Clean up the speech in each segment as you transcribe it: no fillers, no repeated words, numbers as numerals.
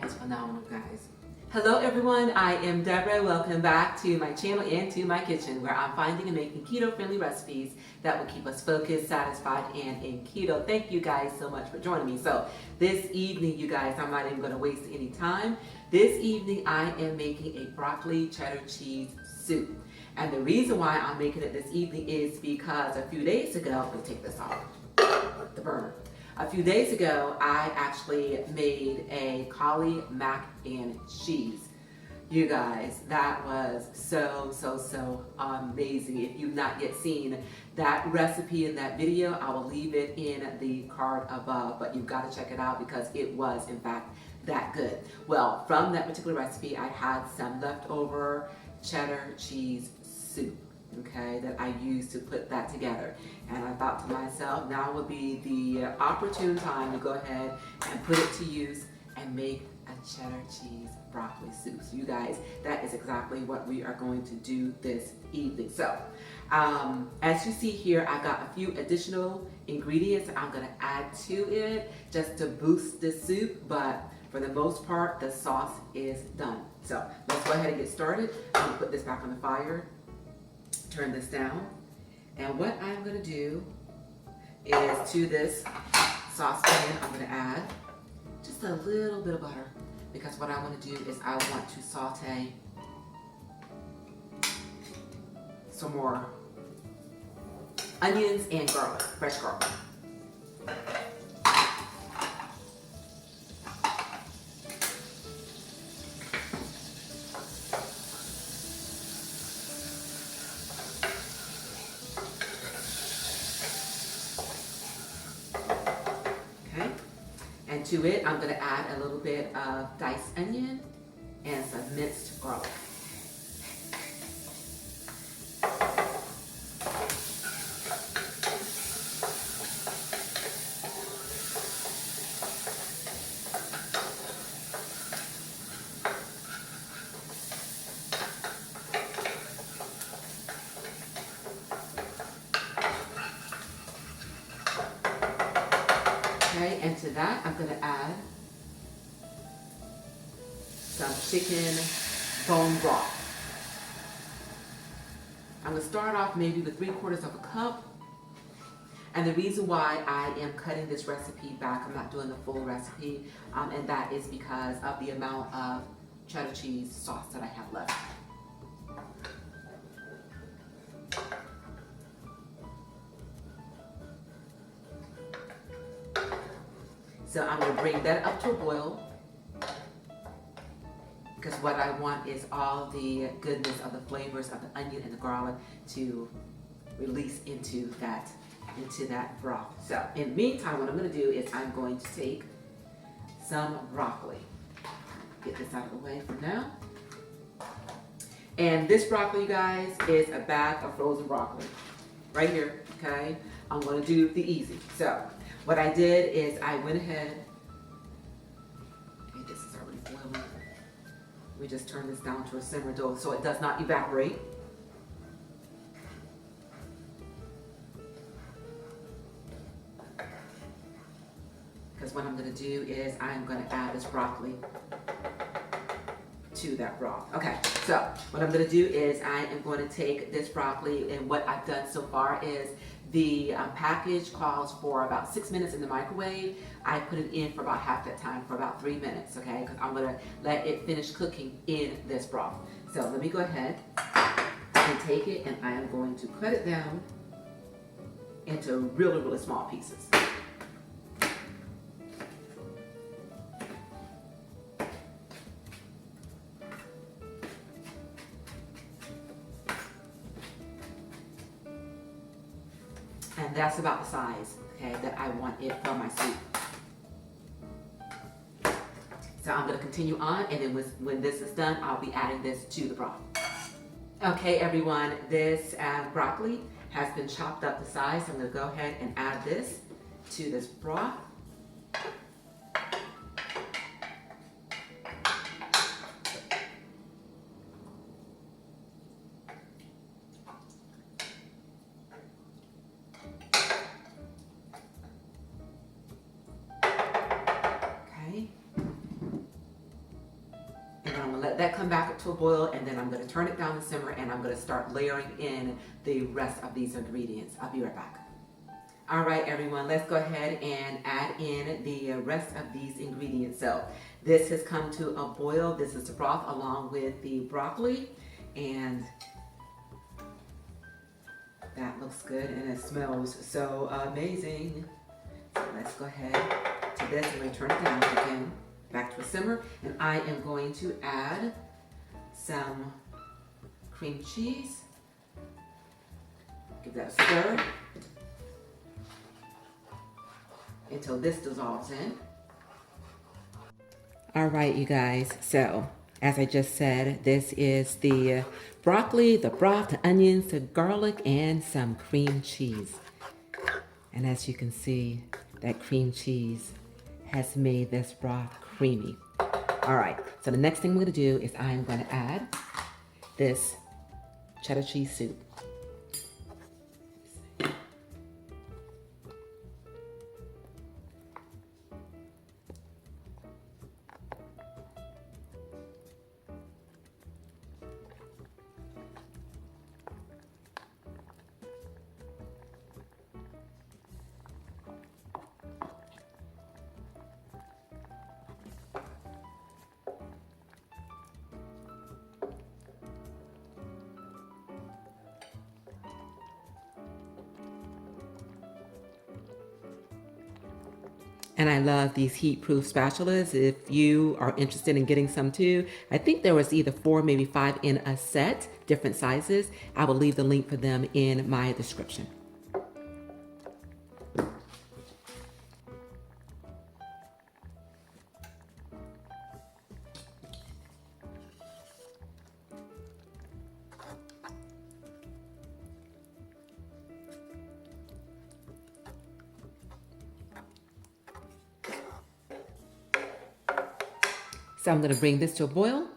It's phenomenal, guys. Hello everyone, I am Deborah. Welcome back to my channel and to my kitchen, where I'm finding and making keto-friendly recipes that will keep us focused, satisfied, and in keto. Thank you guys so much for joining me. So this evening, you guys, I'm not even going to waste any time. This evening, I am making a broccoli cheddar cheese soup. And the reason why I'm making it this evening is because a few days ago, let me take this off, the burner. A few days ago, I actually made a cauli mac and cheese. You guys, that was so amazing. If you've not yet seen that recipe in that video, I will leave it in the card above, but you've got to check it out because it was, in fact, that good. Well, from that particular recipe, I had some leftover cheddar cheese soup, okay, that I used to put that together. And I thought to myself, now would be the opportune time to go ahead and put it to use and make a cheddar cheese broccoli soup. So you guys, that is exactly what we are going to do this evening. So as you see here, I've got a few additional ingredients that I'm going to add to it just to boost the soup, but for the most part, the sauce is done. So let's go ahead and get started. I'm going to put this back on the fire, turn this down, and what I'm going to do is to this saucepan, I'm going to add just a little bit of butter, because what I want to do is I want to saute some more onions and garlic, fresh garlic. And to it, I'm going to add a little bit of diced onion and some minced garlic. Okay, and to that, I'm going to add some chicken bone broth. I'm going to start off maybe with 3/4 of a cup. And the reason why I am cutting this recipe back, I'm not doing the full recipe, and that is because of the amount of cheddar cheese sauce that I have left. So I'm going to bring that up to a boil, because what I want is all the goodness of the flavors of the onion and the garlic to release into that broth. So in the meantime, what I'm going to do is I'm going to take some broccoli. Get this out of the way for now. And this broccoli, you guys, is a bag of frozen broccoli. Right here, okay? I'm going to do the easy. So what I did is I went ahead, okay, this is already boiling. We just turn this down to a simmer though so it does not evaporate. Because what I'm going to do is I'm going to add this broccoli to that broth. Okay, so what I'm going to do is I am going to take this broccoli, and what I've done so far is the package calls for about 6 minutes in the microwave. I put it in for about half that time, for about 3 minutes, okay? Because I'm going to let it finish cooking in this broth. So let me go ahead and take it, and I am going to cut it down into really small pieces. And that's about the size, okay, that I want it for my soup. So I'm going to continue on, and then when this is done, I'll be adding this to the broth. Okay, everyone, this broccoli has been chopped up to size. So I'm going to go ahead and add this to this broth. let that come back up to a boil, and then I'm going to turn it down to simmer, and I'm going to start layering in the rest of these ingredients. I'll be right back. All right, everyone, let's go ahead and add in the rest of these ingredients. So this has come to a boil. This is the broth along with the broccoli, and that looks good and it smells so amazing. So let's go ahead to this and we turn it down again, back to a simmer, and I am going to add some cream cheese. Give that a stir until this dissolves in. All right, you guys, so as I just said, this is the broccoli, the broth, the onions, the garlic, and some cream cheese. And as you can see, that cream cheese has made this broth creamy. All right, so the next thing we're gonna do is I'm gonna add this cheddar cheese soup. And I love these heat-proof spatulas. If you are interested in getting some too, I think there was either 4, maybe 5 in a set, different sizes. I will leave the link for them in my description. So I'm going to bring this to a boil,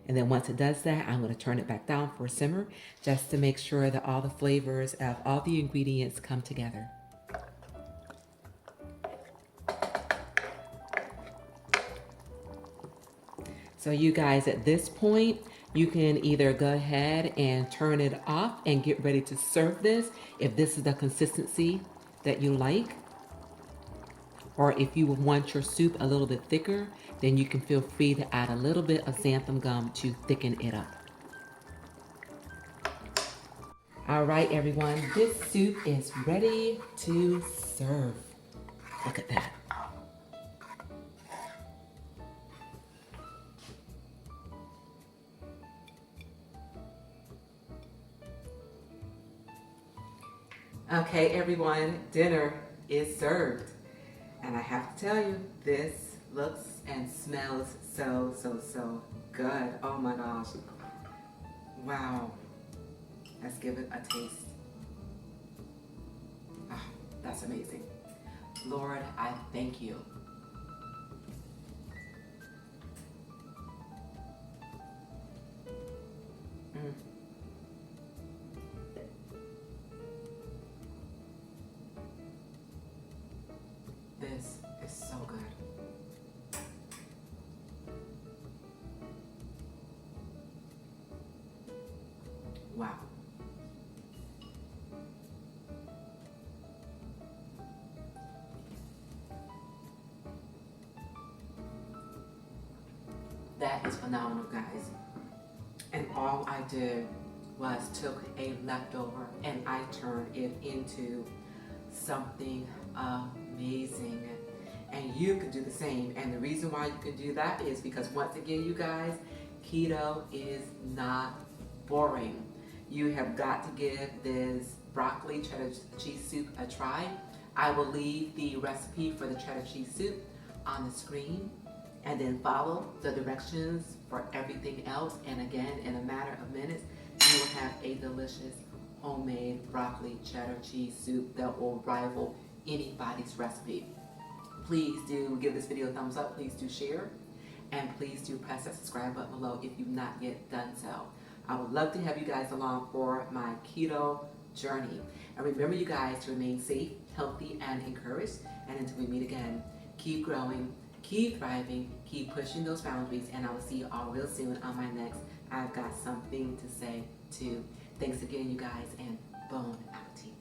and then once it does that, I'm going to turn it back down for a simmer just to make sure that all the flavors of all the ingredients come together. So you guys, at this point, you can either go ahead and turn it off and get ready to serve this if this is the consistency that you like. Or if you want your soup a little bit thicker, then you can feel free to add a little bit of xanthan gum to thicken it up. All right, everyone, this soup is ready to serve. Look at that. Okay, everyone, dinner is served. And I have to tell you, this looks and smells so, so good. Oh my gosh. Wow. Let's give it a taste. Oh, that's amazing. Lord, I thank you. This is so good. Wow. That is phenomenal, guys. And all I did was took a leftover and I turned it into something amazing. And you can do the same. And the reason why you can do that is because, once again, you guys, keto is not boring. You have got to give this broccoli cheddar cheese soup a try. I will leave the recipe for the cheddar cheese soup on the screen, and then follow the directions for everything else. And again, in a matter of minutes, you will have a delicious homemade broccoli cheddar cheese soup that will rival anybody's recipe. Please do give this video a thumbs up. Please do share. And please do press that subscribe button below if you've not yet done so. I would love to have you guys along for my keto journey. And remember, you guys, to remain safe, healthy, and encouraged. And until we meet again, keep growing keep thriving, keep pushing those boundaries, and I will see you all real soon on my next I've Got Something to Say too. Thanks again, you guys, and bon appetit.